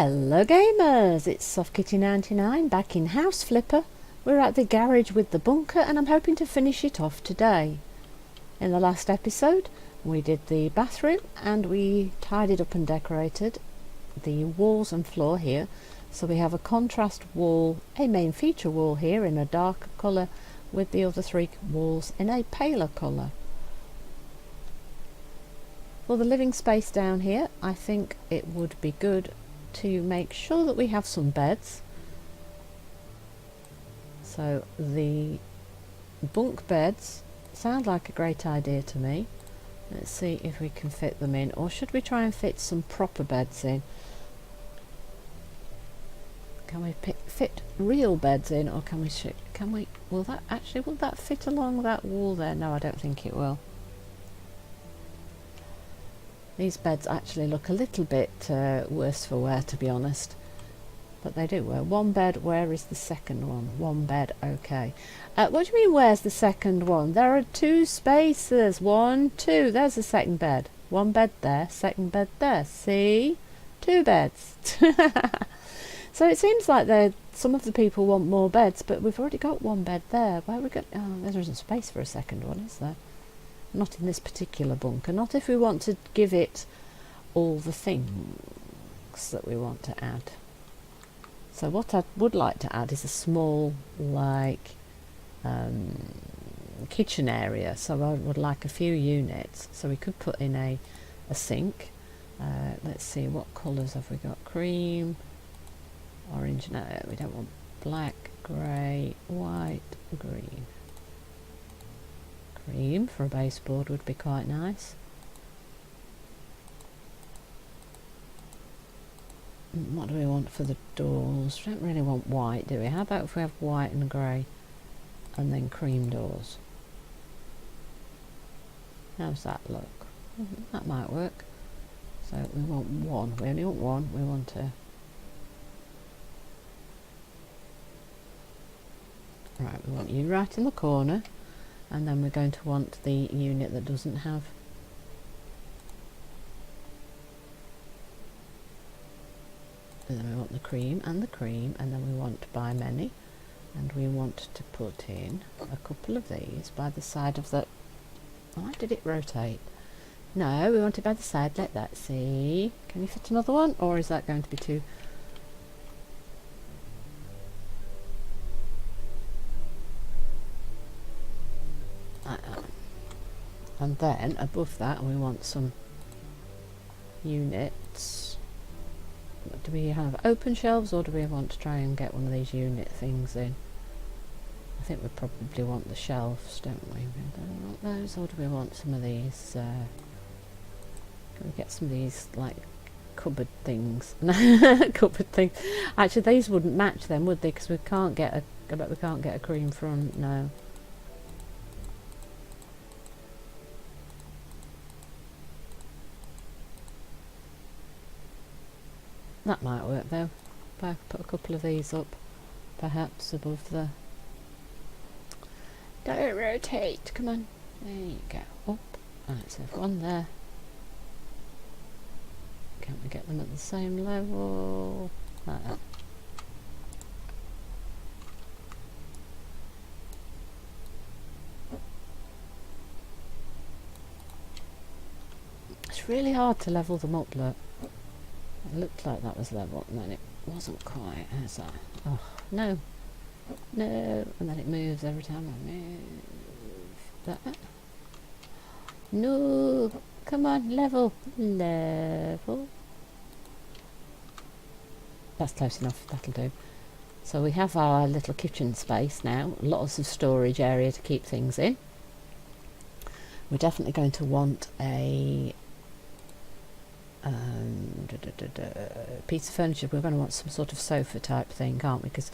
Hello gamers, it's SoftKitty99 back in House Flipper. We're at the garage with the bunker and I'm hoping to finish it off today. In the last episode we did the bathroom and we tidied up and decorated the walls and floor here. So we have a contrast wall, a main feature wall here in a darker colour with the other three walls in a paler colour. For the living space down here, I think it would be good to make sure that we have some beds. So the bunk beds sound like a great idea to me. Let's see if we can fit them in, or should we try and fit some proper beds in? Can we fit real beds in, or can we will that fit along that wall there? No, I don't think it will. These beds actually look a little bit worse for wear, to be honest, but they do wear. One bed, where is the second one? One bed, okay. What do you mean where's the second one? There are two spaces, 1, 2, there's the second bed. One bed there, second bed there, see? Two beds. So it seems like some of the people want more beds, but we've already got one bed there. Where we got? Oh, there isn't space for a second one, is there? Not in this particular bunker, not if we want to give it all the things that we want to add. So what I would like to add is a small, like, kitchen area. So I would like a few units. So we could put in a sink. Let's see, what colours have we got? Cream, orange, no, we don't want black, grey, white, green. Cream for a baseboard would be quite nice. What do we want for the doors? We don't really want white, do we? How about if we have white and grey and then cream doors? How's that look? That might work. So we want one. We only want one. We want a... Right, we want you right in the corner. And then we're going to want the unit that doesn't have. And then we want the cream, and then we want by many. And we want to put in a couple of these by the side of the... Why did it rotate? No, we want it by the side, let that see. Can you fit another one? Or is that going to be too... And then above that we want some units. Do we have open shelves, or do we want to try and get one of these unit things in? I think we probably want the shelves, don't we? Do we want those, or do we want some of these? Can we get some of these, like, cupboard things? Cupboard things. Actually, these wouldn't match them, would they? Because we can't get a... I bet we can't get a cream front. No. That might work though. If I put a couple of these up, perhaps above the... Don't rotate, come on. There you go, up. Right, so one there. Can't we get them at the same level? Like that. It's really hard to level them up, look. It looked like that was level, and then it wasn't quite. How's that? Oh, no. No. And then it moves every time I move. That. No. Come on, level. Level. That's close enough. That'll do. So we have our little kitchen space now. Lots of storage area to keep things in. We're definitely going to want a... piece of furniture. We're going to want some sort of sofa type thing, can't we? Because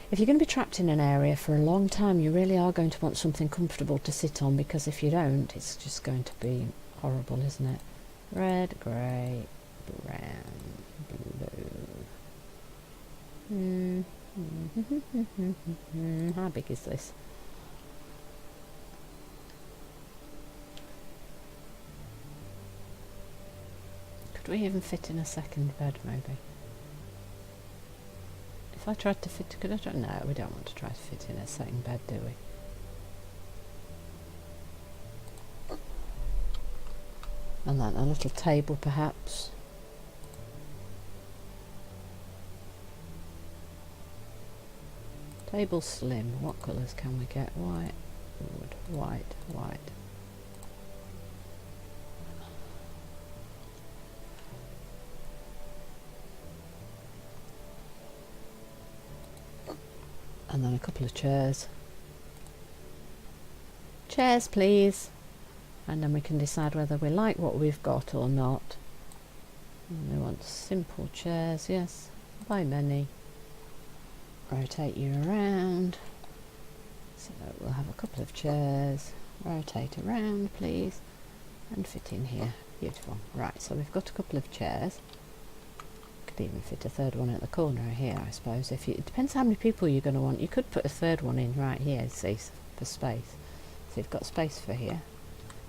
if you're going to be trapped in an area for a long time, you really are going to want something comfortable to sit on, because if you don't, it's just going to be horrible, isn't it? Red, grey, brown, blue. How big is this? Could we even fit in a second bed, maybe? If I tried to fit, could I try? No, we don't want to try to fit in a second bed, do we? And then a little table perhaps. Table slim. What colours can we get? White, wood, white, white. And then a couple of chairs. Chairs, please. And then we can decide whether we like what we've got or not. And we want simple chairs, yes. Buy many. Rotate you around. So we'll have a couple of chairs. Rotate around, please. And fit in here. Beautiful. Right, so we've got a couple of chairs. Could even fit a third one at the corner here, I suppose. It depends how many people you're going to want. You could put a third one in right here, see, for space. So you've got space for here.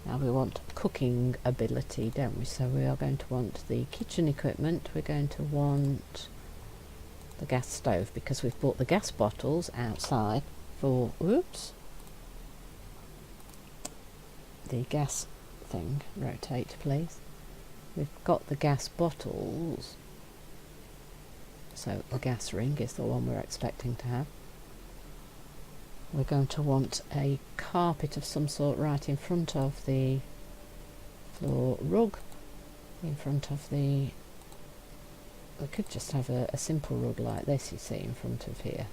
Now we want cooking ability, don't we? So we are going to want the kitchen equipment. We're going to want the gas stove because we've bought the gas bottles outside for, oops, the gas thing. Rotate, please. We've got the gas bottles. So the gas ring is the one we're expecting to have. We're going to want a carpet of some sort right in front of the floor rug, in front of the, we could just have a simple rug like this, you see, in front of here.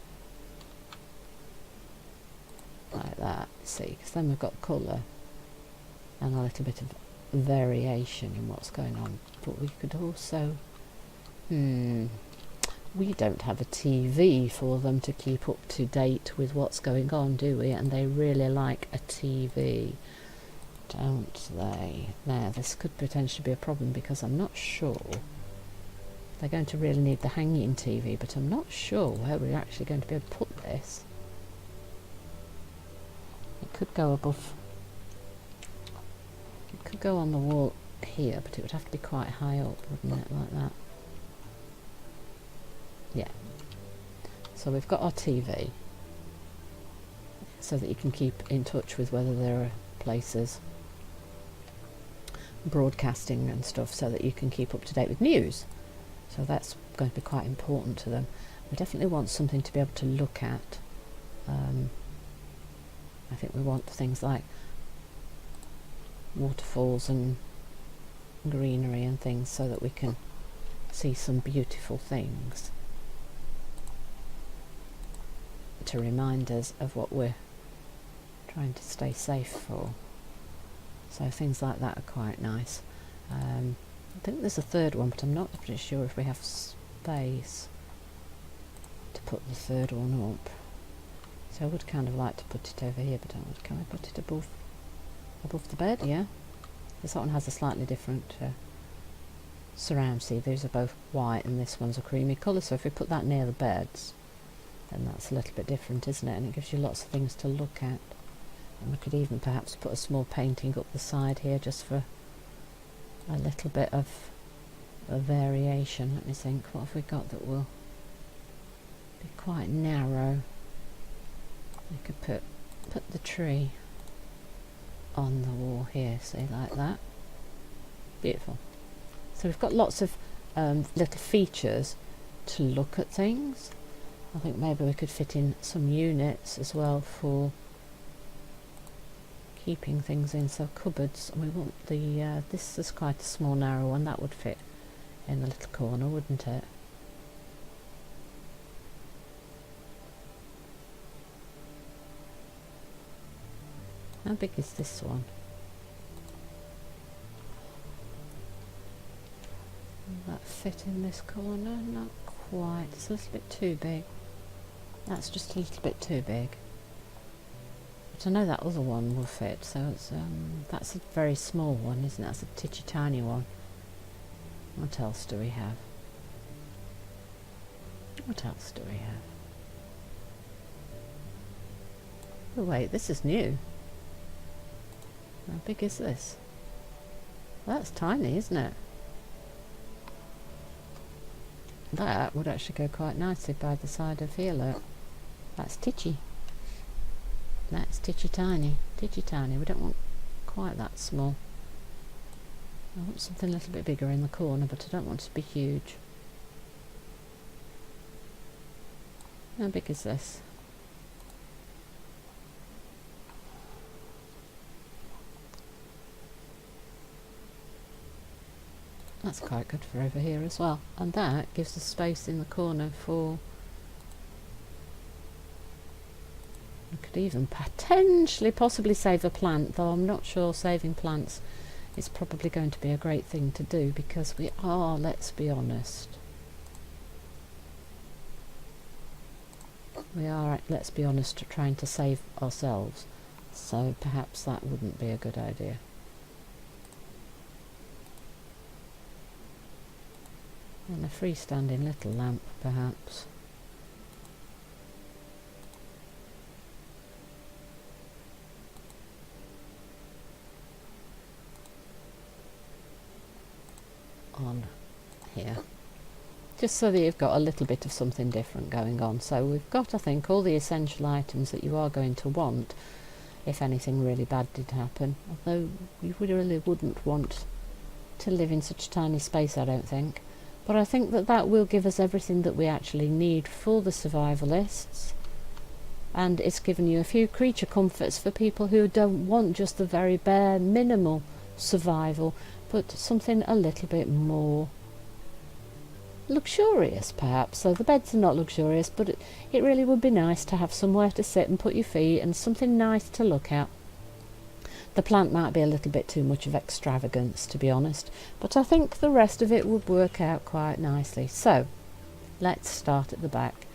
Like that, see, because then we've got colour and a little bit of variation in what's going on. But we could also, we don't have a TV for them to keep up to date with what's going on, do we? And they really like a TV, don't they? Now, this could potentially be a problem because I'm not sure. They're going to really need the hanging TV, but I'm not sure where we're actually going to be able to put this. It could go above, it could go on the wall here, but it would have to be quite high up, wouldn't it, like that? Yeah. So we've got our TV, so that you can keep in touch with whether there are places broadcasting and stuff, so that you can keep up to date with news. So that's going to be quite important to them. We definitely want something to be able to look at. I think we want things like waterfalls and greenery and things, so that we can see some beautiful things to remind us of what we're trying to stay safe for. So things like that are quite nice. I think there's a third one, but I'm not pretty sure if we have space to put the third one up. So I would kind of like to put it over here, but can I put it above the bed? Yeah. This one has a slightly different surround. See, these are both white and this one's a creamy colour, so if we put that near the beds, then that's a little bit different, isn't it? And it gives you lots of things to look at. And we could even perhaps put a small painting up the side here just for a little bit of a variation. Let me think, what have we got that will be quite narrow? We could put the tree on the wall here, see, like that. Beautiful. So we've got lots of little features to look at things. I think maybe we could fit in some units as well for keeping things in, so cupboards. And we want the this is quite a small narrow one, that would fit in the little corner, wouldn't it? How big is this one? Will that fit in this corner? Not quite, it's a little bit too big. That's just a little bit too big. But I know that other one will fit, so it's that's a very small one, isn't it? That's a titchy tiny one. What else do we have? What else do we have? Oh wait, this is new. How big is this? That's tiny, isn't it? That would actually go quite nicely by the side of here, look. That's titchy. That's titchy tiny. Titchy tiny. We don't want quite that small. I want something a little bit bigger in the corner, but I don't want it to be huge. How big is this? That's quite good for over here as well. And that gives us space in the corner for... I could even potentially possibly save a plant, though I'm not sure saving plants is probably going to be a great thing to do, because we are, let's be honest, let's be honest, trying to save ourselves. So perhaps that wouldn't be a good idea. And a freestanding little lamp, perhaps. On here. Just so that you've got a little bit of something different going on. So we've got, I think, all the essential items that you are going to want if anything really bad did happen. Although you really wouldn't want to live in such a tiny space, I don't think. But I think that that will give us everything that we actually need for the survivalists. And it's given you a few creature comforts for people who don't want just the very bare minimal survival, but something a little bit more luxurious, perhaps. So the beds are not luxurious, but it really would be nice to have somewhere to sit and put your feet and something nice to look at. The plant might be a little bit too much of extravagance, to be honest, but I think the rest of it would work out quite nicely. So let's start at the back.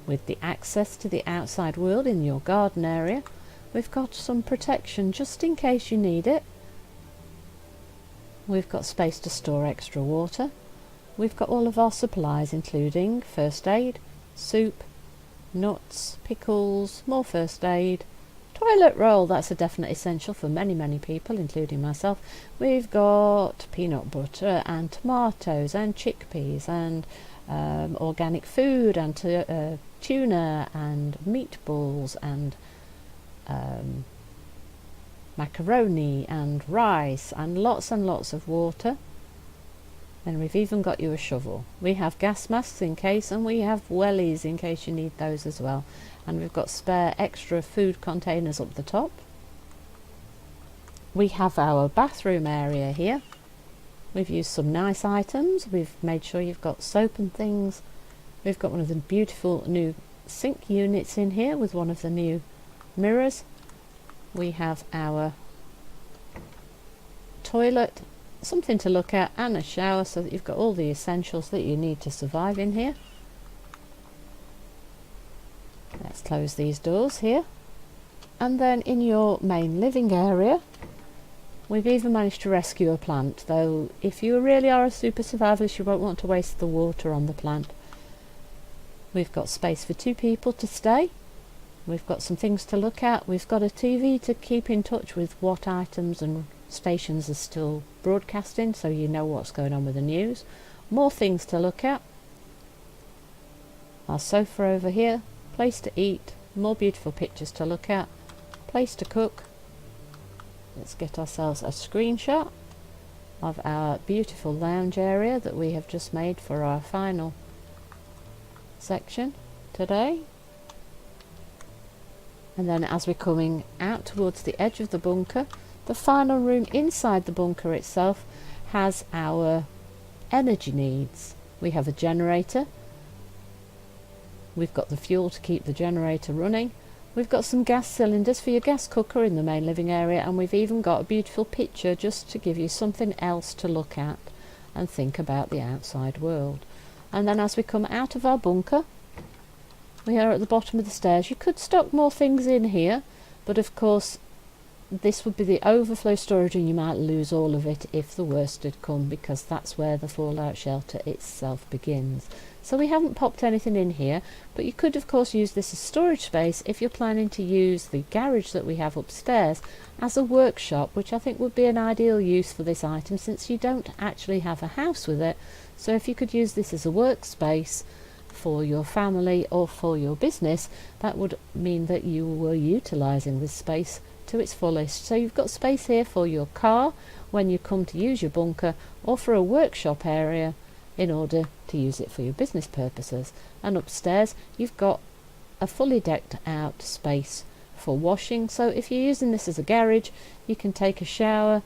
With the access to the outside world in your garden area, we've got some protection just in case you need it. We've got space to store extra water. We've got all of our supplies, including first aid, soup, nuts, pickles, more first aid, toilet roll. That's a definite essential for many people, including myself. We've got peanut butter and tomatoes and chickpeas and organic food and tuna and meatballs and macaroni and rice and lots of water. Then we've even got you a shovel. We have gas masks in case, and we have wellies in case you need those as well. And we've got spare extra food containers up the top. We have our bathroom area here. We've used some nice items. We've made sure you've got soap and things. We've got one of the beautiful new sink units in here with one of the new mirrors. We have our toilet, something to look at, and a shower, so that you've got all the essentials that you need to survive in here. Let's close these doors here. And then in your main living area, we've even managed to rescue a plant, though if you really are a super survivalist, you won't want to waste the water on the plant. We've got space for 2 people to stay. We've got some things to look at. We've got a TV to keep in touch with what items and stations are still broadcasting, so you know what's going on with the news. More things to look at. Our sofa over here. Place to eat. More beautiful pictures to look at. Place to cook. Let's get ourselves a screenshot of our beautiful lounge area that we have just made for our final section today. And then as we're coming out towards the edge of the bunker, the final room inside the bunker itself has our energy needs. We have a generator. We've got the fuel to keep the generator running. We've got some gas cylinders for your gas cooker in the main living area, and we've even got a beautiful picture just to give you something else to look at and think about the outside world. And then as we come out of our bunker, we are at the bottom of the stairs. You could stock more things in here, but of course this would be the overflow storage, and you might lose all of it if the worst did come, because that's where the fallout shelter itself begins. So we haven't popped anything in here, but you could of course use this as storage space if you're planning to use the garage that we have upstairs as a workshop, which I think would be an ideal use for this item, since you don't actually have a house with it. So if you could use this as a workspace for your family or for your business, that would mean that you were utilising this space to its fullest. So you've got space here for your car when you come to use your bunker, or for a workshop area in order to use it for your business purposes. And upstairs you've got a fully decked out space for washing. So if you're using this as a garage, you can take a shower,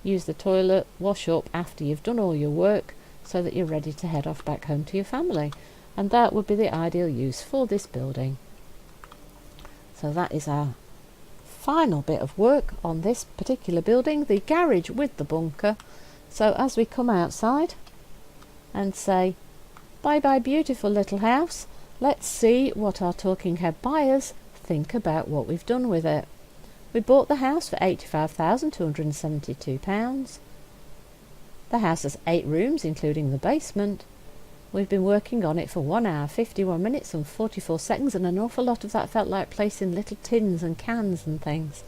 use the toilet, wash up after you've done all your work, so that you're ready to head off back home to your family. And that would be the ideal use for this building. So that is our final bit of work on this particular building, the garage with the bunker. So as we come outside and say bye bye beautiful little house, let's see what our talking head buyers think about what we've done with it. We bought the house for £85,272. The house has 8 rooms including the basement. We've been working on it for 1 hour, 51 minutes and 44 seconds, and an awful lot of that felt like placing little tins and cans and things.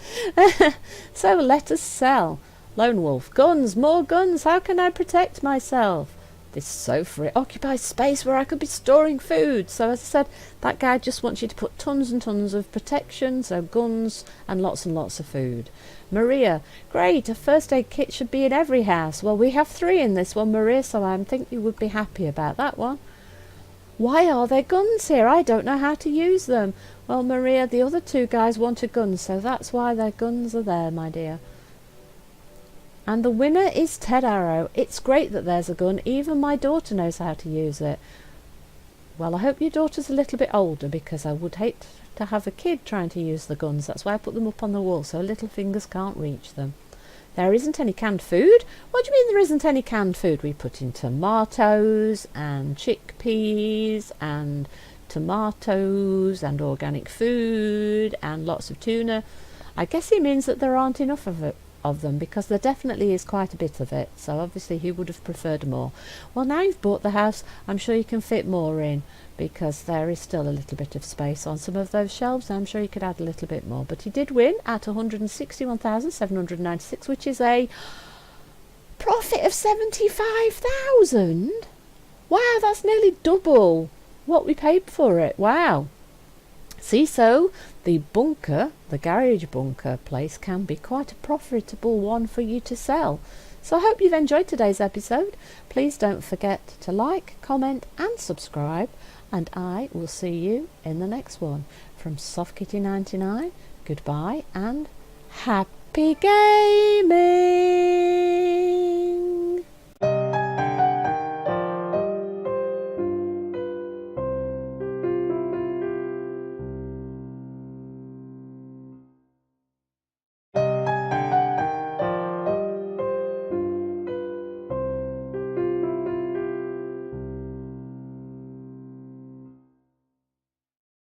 So let us sell. Lone Wolf, guns, more guns, how can I protect myself? This sofa, it occupies space where I could be storing food. So as I said, that guy just wants you to put tons and tons of protection, so guns and lots of food. Maria, great, a first aid kit should be in every house. Well, we have 3 in this one, Maria, so I think you would be happy about that one. Why are there guns here? I don't know how to use them. Well, Maria, the other 2 guys wanted guns, so that's why their guns are there, my dear. And the winner is Ted Arrow. It's great that there's a gun. Even my daughter knows how to use it. Well, I hope your daughter's a little bit older, because I would hate to have a kid trying to use the guns. That's why I put them up on the wall, so little fingers can't reach them. There isn't any canned food? What do you mean there isn't any canned food? We put in tomatoes and chickpeas and tomatoes and organic food and lots of tuna. I guess he means that there aren't enough of them, because there definitely is quite a bit of it, so obviously he would have preferred more. Well, now you've bought the house, I'm sure you can fit more in, because there is still a little bit of space on some of those shelves. I'm sure you could add a little bit more, but he did win at 161,796, which is a profit of 75,000. Wow, that's nearly double what we paid for it. Wow. See, so the bunker, the garage bunker place, can be quite a profitable one for you to sell. So I hope you've enjoyed today's episode. Please don't forget to like, comment and subscribe, and I will see you in the next one. From Softkitty 99, goodbye and happy gaming!